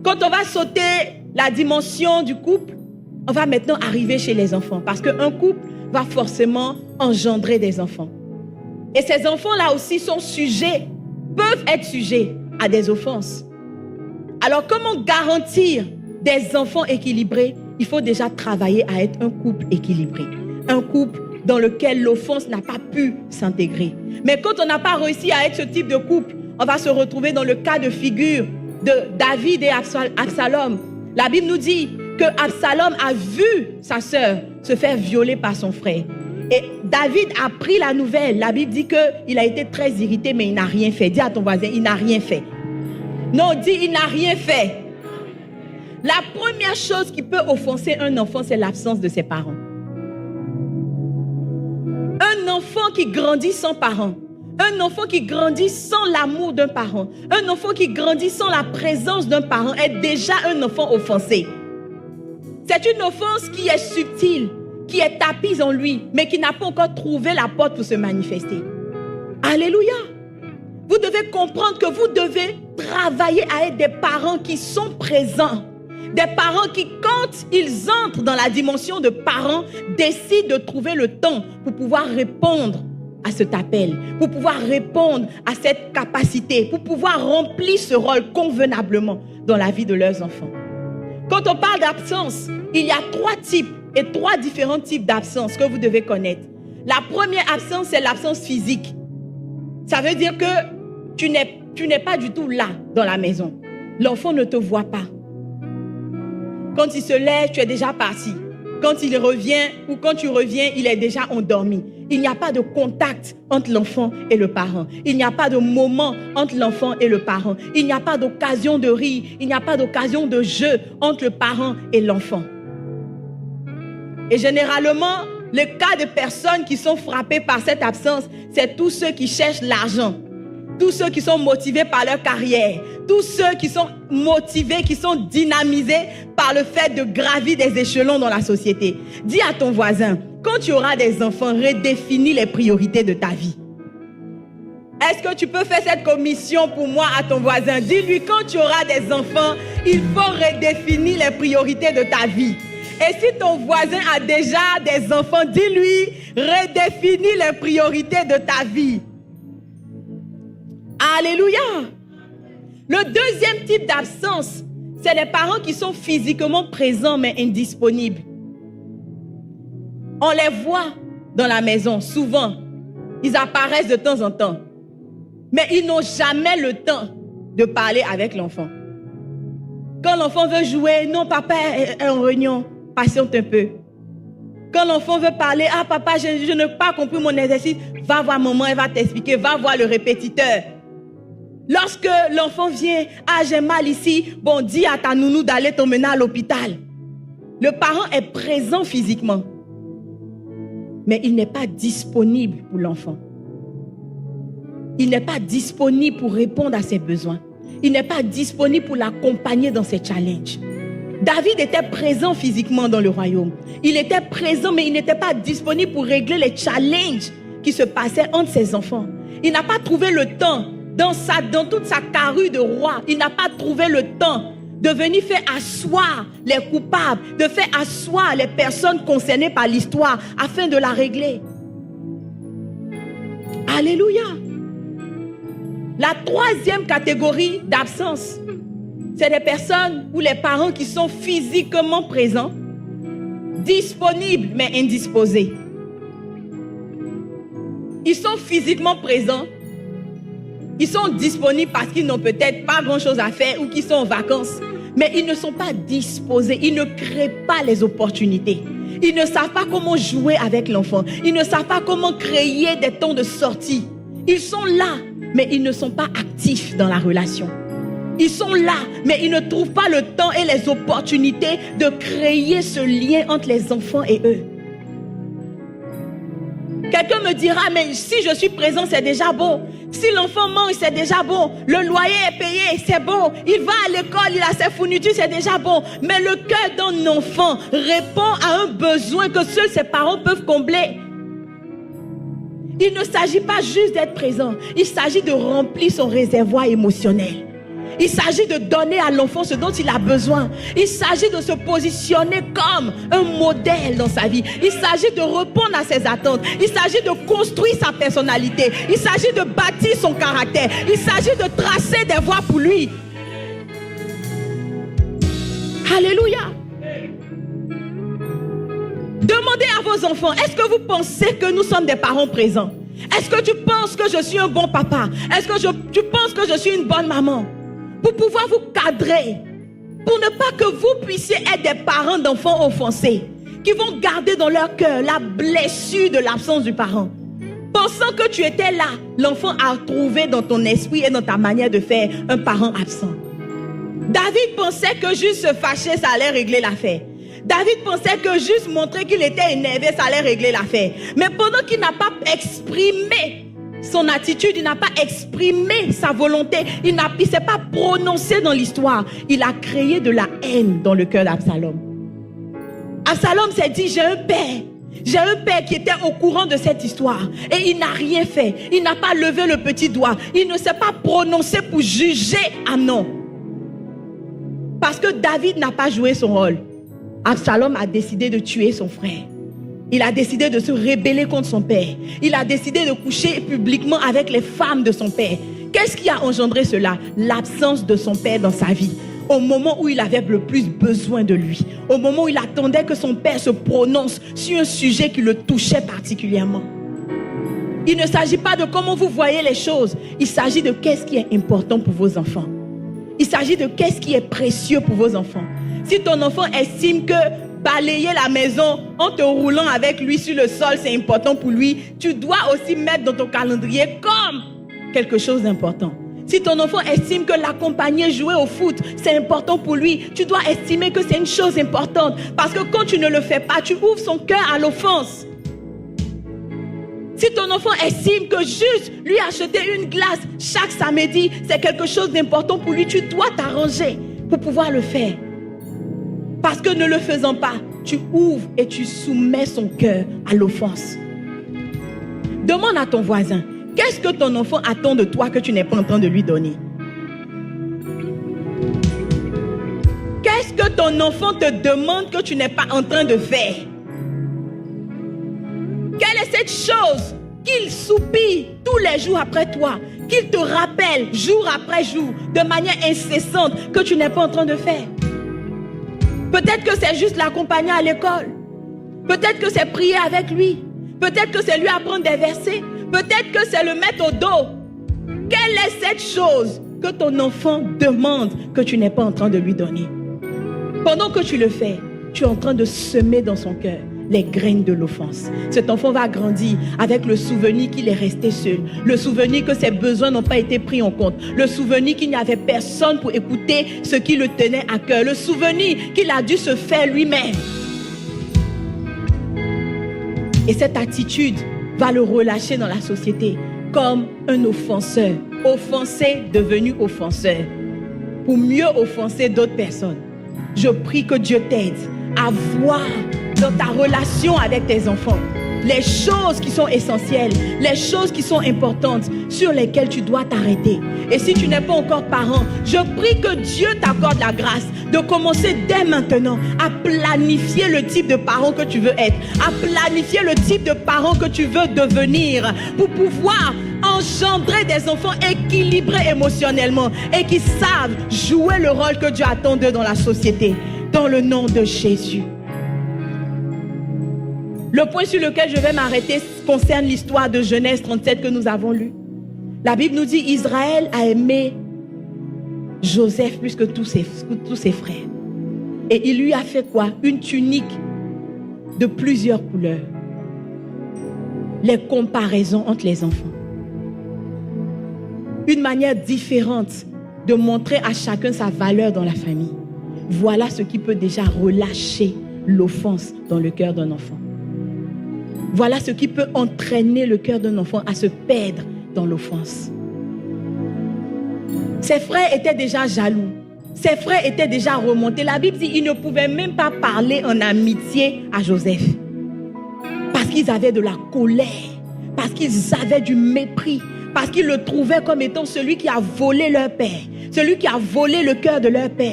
Quand on va sauter la dimension du couple, on va maintenant arriver chez les enfants. Parce qu'un couple va forcément engendrer des enfants. Et ces enfants-là aussi peuvent être sujets à des offenses. Alors, comment garantir des enfants équilibrés? Il faut déjà travailler à être un couple équilibré. Un couple dans lequel l'offense n'a pas pu s'intégrer. Mais quand on n'a pas réussi à être ce type de couple, on va se retrouver dans le cas de figure de David et Absalom. La Bible nous dit que Absalom a vu sa sœur se faire violer par son frère. Et David a pris la nouvelle. La Bible dit qu'il a été très irrité, mais il n'a rien fait. Dis à ton voisin, il n'a rien fait. Non, dis, il n'a rien fait. La première chose qui peut offenser un enfant, c'est l'absence de ses parents. Un enfant qui grandit sans parents, un enfant qui grandit sans l'amour d'un parent, un enfant qui grandit sans la présence d'un parent est déjà un enfant offensé. C'est une offense qui est subtile, qui est tapise en lui, mais qui n'a pas encore trouvé la porte pour se manifester. Alléluia! Vous devez comprendre que vous devez travailler à être des parents qui sont présents. Des parents qui, quand ils entrent dans la dimension de parents, décident de trouver le temps pour pouvoir répondre à cet appel, pour pouvoir répondre à cette capacité, pour pouvoir remplir ce rôle convenablement dans la vie de leurs enfants. Quand on parle d'absence, il y a 3 différents types d'absence que vous devez connaître. La première absence, c'est l'absence physique. Ça veut dire que tu n'es pas du tout là dans la maison. L'enfant ne te voit pas. Quand il se lève, tu es déjà parti. Quand il revient ou quand tu reviens, il est déjà endormi. Il n'y a pas de contact entre l'enfant et le parent. Il n'y a pas de moment entre l'enfant et le parent. Il n'y a pas d'occasion de rire. Il n'y a pas d'occasion de jeu entre le parent et l'enfant. Et généralement, le cas de personnes qui sont frappées par cette absence, c'est tous ceux qui cherchent l'argent. Tous ceux qui sont motivés par leur carrière, tous ceux qui sont motivés, qui sont dynamisés par le fait de gravir des échelons dans la société. Dis à ton voisin, quand tu auras des enfants, redéfinis les priorités de ta vie. Est-ce que tu peux faire cette commission pour moi à ton voisin? Dis-lui, quand tu auras des enfants, il faut redéfinir les priorités de ta vie. Et si ton voisin a déjà des enfants, dis-lui, redéfinis les priorités de ta vie. Alléluia. Le deuxième type d'absence, c'est les parents qui sont physiquement présents mais indisponibles. On les voit dans la maison, souvent. Ils apparaissent de temps en temps. Mais ils n'ont jamais le temps de parler avec l'enfant. Quand l'enfant veut jouer, non, papa est en réunion, patiente un peu. Quand l'enfant veut parler, ah papa, je n'ai pas compris mon exercice, va voir maman, elle va t'expliquer, va voir le répétiteur. Lorsque l'enfant vient, ah j'ai mal ici, bon dis à ta nounou d'aller t'emmener à l'hôpital. Le parent est présent physiquement, mais il n'est pas disponible pour l'enfant. Il n'est pas disponible pour répondre à ses besoins. Il n'est pas disponible pour l'accompagner dans ses challenges. David était présent physiquement dans le royaume. Il était présent, mais il n'était pas disponible pour régler les challenges qui se passaient entre ses enfants. Il n'a pas trouvé le temps, dans toute sa carrure de roi, il n'a pas trouvé le temps de venir faire asseoir les coupables, de faire asseoir les personnes concernées par l'histoire afin de la régler. Alléluia. La troisième catégorie d'absence, c'est les personnes ou les parents qui sont physiquement présents, disponibles mais indisposés. Ils sont physiquement présents, ils sont disponibles parce qu'ils n'ont peut-être pas grand-chose à faire ou qu'ils sont en vacances, mais ils ne sont pas disposés, ils ne créent pas les opportunités. Ils ne savent pas comment jouer avec l'enfant, ils ne savent pas comment créer des temps de sortie. Ils sont là, mais ils ne sont pas actifs dans la relation. Ils sont là, mais ils ne trouvent pas le temps et les opportunités de créer ce lien entre les enfants et eux. Quelqu'un me dira, mais si je suis présent, c'est déjà bon. Si l'enfant mange, c'est déjà bon. Le loyer est payé, c'est bon. Il va à l'école, il a ses fournitures, c'est déjà bon. Mais le cœur d'un enfant répond à un besoin que seuls ses parents peuvent combler. Il ne s'agit pas juste d'être présent. Il s'agit de remplir son réservoir émotionnel. Il s'agit de donner à l'enfant ce dont il a besoin. Il s'agit de se positionner comme un modèle dans sa vie. Il s'agit de répondre à ses attentes. Il s'agit de construire sa personnalité. Il s'agit de bâtir son caractère. Il s'agit de tracer des voies pour lui. Alléluia. Demandez à vos enfants, est-ce que vous pensez que nous sommes des parents présents? Est-ce que tu penses que je suis un bon papa? Est-ce que tu penses que je suis une bonne maman? Pour pouvoir vous cadrer, pour ne pas que vous puissiez être des parents d'enfants offensés, qui vont garder dans leur cœur la blessure de l'absence du parent. Pensant que tu étais là, l'enfant a trouvé dans ton esprit et dans ta manière de faire un parent absent. David pensait que juste se fâcher, ça allait régler l'affaire. David pensait que juste montrer qu'il était énervé, ça allait régler l'affaire. Mais pendant qu'il n'a pas exprimé son attitude, il n'a pas exprimé sa volonté, il ne s'est pas prononcé dans l'histoire, il a créé de la haine dans le cœur d'Absalom. Absalom s'est dit, j'ai un père qui était au courant de cette histoire et il n'a rien fait. Il n'a pas levé le petit doigt. Il ne s'est pas prononcé pour juger Amnon. Parce que David n'a pas joué son rôle. Absalom a décidé de tuer son frère. Il a décidé de se rebeller contre son père. Il a décidé de coucher publiquement avec les femmes de son père. Qu'est-ce qui a engendré cela? L'absence de son père dans sa vie. Au moment où il avait le plus besoin de lui. Au moment où il attendait que son père se prononce sur un sujet qui le touchait particulièrement. Il ne s'agit pas de comment vous voyez les choses. Il s'agit de qu'est-ce qui est important pour vos enfants. Il s'agit de qu'est-ce qui est précieux pour vos enfants. Si ton enfant estime que balayer la maison en te roulant avec lui sur le sol, c'est important pour lui, tu dois aussi mettre dans ton calendrier comme quelque chose d'important. Si ton enfant estime que l'accompagner jouer au foot, c'est important pour lui, tu dois estimer que c'est une chose importante. Parce que quand tu ne le fais pas, tu ouvres son cœur à l'offense. Si ton enfant estime que juste lui acheter une glace chaque samedi, c'est quelque chose d'important pour lui, tu dois t'arranger pour pouvoir le faire. Parce que ne le faisant pas, tu ouvres et tu soumets son cœur à l'offense. Demande à ton voisin, qu'est-ce que ton enfant attend de toi que tu n'es pas en train de lui donner? Qu'est-ce que ton enfant te demande que tu n'es pas en train de faire? Quelle est cette chose qu'il soupire tous les jours après toi, qu'il te rappelle jour après jour, de manière incessante, que tu n'es pas en train de faire? Peut-être que c'est juste l'accompagner à l'école. Peut-être que c'est prier avec lui. Peut-être que c'est lui apprendre des versets. Peut-être que c'est le mettre au dos. Quelle est cette chose que ton enfant demande que tu n'es pas en train de lui donner? Pendant que tu le fais, tu es en train de semer dans son cœur les graines de l'offense. Cet enfant va grandir avec le souvenir qu'il est resté seul. Le souvenir que ses besoins n'ont pas été pris en compte. Le souvenir qu'il n'y avait personne pour écouter ce qui le tenait à cœur. Le souvenir qu'il a dû se faire lui-même. Et cette attitude va le relâcher dans la société comme un offenseur. Offensé devenu offenseur. Pour mieux offenser d'autres personnes. Je prie que Dieu t'aide à voir dans ta relation avec tes enfants les choses qui sont essentielles, les choses qui sont importantes, sur lesquelles tu dois t'arrêter. Et si tu n'es pas encore parent, je prie que Dieu t'accorde la grâce de commencer dès maintenant à planifier le type de parent que tu veux être, à planifier le type de parent que tu veux devenir, pour pouvoir engendrer des enfants équilibrés émotionnellement et qui savent jouer le rôle que Dieu attend d'eux dans la société. Dans le nom de Jésus. Le point sur lequel je vais m'arrêter concerne l'histoire de Genèse 37 que nous avons lue. La Bible nous dit Israël a aimé Joseph plus que tous ses frères. Et il lui a fait quoi? Une tunique de plusieurs couleurs. Les comparaisons entre les enfants. Une manière différente de montrer à chacun sa valeur dans la famille. Voilà ce qui peut déjà relâcher l'offense dans le cœur d'un enfant. Voilà ce qui peut entraîner le cœur d'un enfant à se perdre dans l'offense. Ses frères étaient déjà jaloux. Ses frères étaient déjà remontés. La Bible dit qu'ils ne pouvaient même pas parler en amitié à Joseph. Parce qu'ils avaient de la colère. Parce qu'ils avaient du mépris. Parce qu'ils le trouvaient comme étant celui qui a volé leur père, celui qui a volé le cœur de leur père.